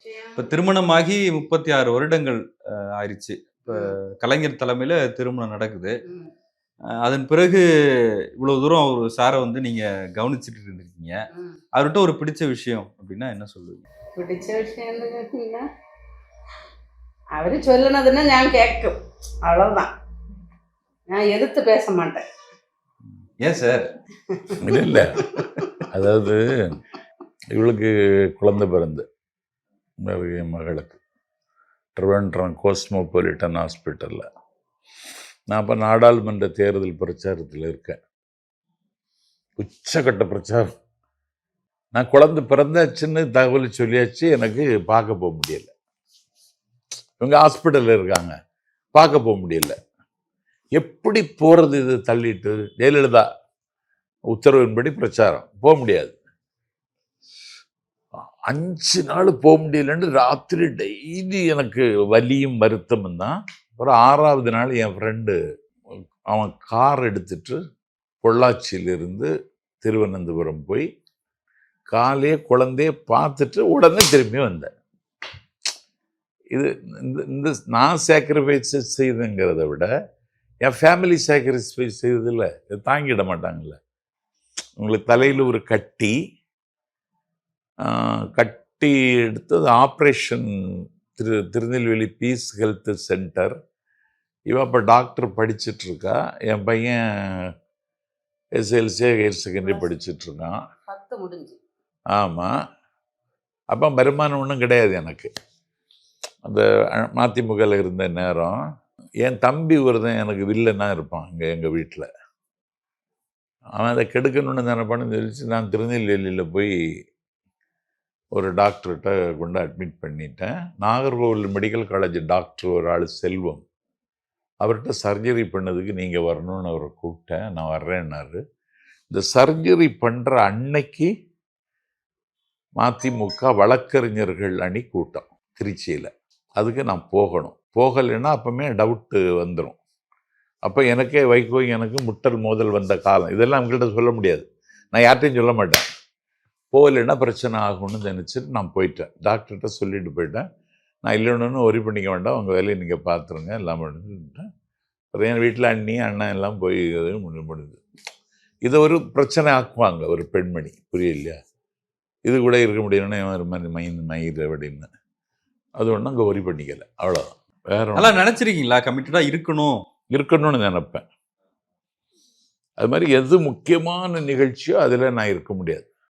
இப்ப திருமணமாகி 36 வருடங்கள் ஆயிருச்சு. இப்ப கலைஞர் தலைமையில திருமணம் நடக்குது. அதன் பிறகு இவ்வளவு தூரம் ஒரு சார வந்து நீங்க கவனிச்சுட்டு இருந்திருக்கீங்க. அவர்ட்ட ஒரு பிடிச்ச விஷயம் அப்படின்னா என்ன சொல்லுவீங்க? பிடிச்ச விஷயம் கேட்டீங்கன்னா, அவரு சொல்லுனதுன்னா நான் கேட்கும். அவ்வளவுதான். நான் எதிர்த்து பேச மாட்டேன். ஏன் சார்? இல்ல. அதாவது இவளுக்கு குழந்தை பிறந்து என் மகளுக்கு ட்ரிவாண்ட்ரம் கோஸ்மோபாலிட்டன் ஹாஸ்பிட்டலில். நான் அப்போ நாடாளுமன்ற தேர்தல் பிரச்சாரத்தில் இருக்கேன். உச்சக்கட்ட பிரச்சாரம். நான் குழந்தை பிறந்தாச்சுன்னு தகவல் சொல்லியாச்சு. எனக்கு பார்க்க போக முடியல. இவங்க ஹாஸ்பிட்டலில் இருக்காங்க, பார்க்க போக முடியல. எப்படி போகிறது? இது தள்ளிட்டு ஜெயலலிதா உத்தரவின்படி பிரச்சாரம் போக முடியாது. 5 நாள் போக முடியலன்னு ராத்திரி டெய்லி எனக்கு வலியும் வருத்தமும் தான். ஒரு 6வது நாள் என் ஃப்ரெண்டு அவன் கார் எடுத்துட்டு பொள்ளாச்சியிலிருந்து திருவனந்தபுரம் போய் காலையே குழந்தைய பார்த்துட்டு உடனே திரும்பி வந்தேன். இது இந்த நான் சாக்ரிஃபைஸ் செய்துங்கிறத விட என் ஃபேமிலி சாக்ரிஃபைஸ் செய்ததில்ல. தாங்கிட மாட்டாங்கல்ல. உங்களுக்கு தலையில் ஒரு கட்டி எடுத்தது operation Tirunelveli peace health centre. இவன் அப்போ டாக்டர் படிச்சுட்ருக்கா. என் பையன் எஸ்எல்சி ஹையர் செகண்டரி படிச்சுட்ருக்கான். ஆமாம். அப்போ வருமானம் ஒன்றும் கிடையாது எனக்கு. அந்த மதிமுகவில் இருந்த நேரம் என் தம்பி ஒருத்தன் எனக்கு வில்லனாக இருப்பான் இங்கே எங்கள் வீட்டில். அவன் அதை கெடுக்கணும்னு நினைப்பான்னு சொல்லிச்சு. நான் திருநெல்வேலியில் போய் ஒரு டாக்டர்கிட்ட கொண்டு அட்மிட் பண்ணிட்டேன். நாகர்கோவில் மெடிக்கல் காலேஜ் டாக்டர் ஒரு ஆள் செல்வம், அவர்கிட்ட சர்ஜரி பண்ணதுக்கு நீங்கள் வரணும்னு அவரை கூப்பிட்டேன். நான் வர்றேன்னாரு. இந்த சர்ஜரி பண்ணுற அன்னைக்கு மதிமுக வழக்கறிஞர்கள் அணி கூட்டம் திருச்சியில். அதுக்கு நான் போகணும். போகலைன்னா அப்போமே டவுட்டு வந்துடும். அப்போ எனக்கே வைகோ எனக்கு முட்டல் மோதல் வந்த காலம். இதெல்லாம் அவங்கள்ட்ட சொல்ல முடியாது, நான் யார்கிட்டையும் சொல்ல மாட்டேன். போகலைன்னா பிரச்சனை ஆகும்னு நினச்சிட்டு நான் போயிட்டேன். டாக்டர்கிட்ட சொல்லிட்டு போயிட்டேன். நான் இல்லைன்னு ஒரி பண்ணிக்க வேண்டாம், உங்கள் வேலையை நீங்கள் பார்த்துருங்க எல்லாம் பண்ணிட்டேன். அப்புறம் என் வீட்டில் அண்ணன் எல்லாம் போய் முடியுது. இதை ஒரு பிரச்சனை ஆக்குவாங்க ஒரு பெண்மணி, புரியலையா? இது கூட இருக்க முடியும்னா ஒரு மாதிரி மயிர் அப்படின்னு. அது ஒன்றும் அங்கே ஒரி பண்ணிக்கலை, அவ்வளோதான். வேற நல்லா நினச்சிருக்கீங்களா? கமிட்டடாக இருக்கணும்னு நினைப்பேன். அது மாதிரி எது முக்கியமான நிகழ்ச்சியோ அதில் நான் இருக்க முடியாது.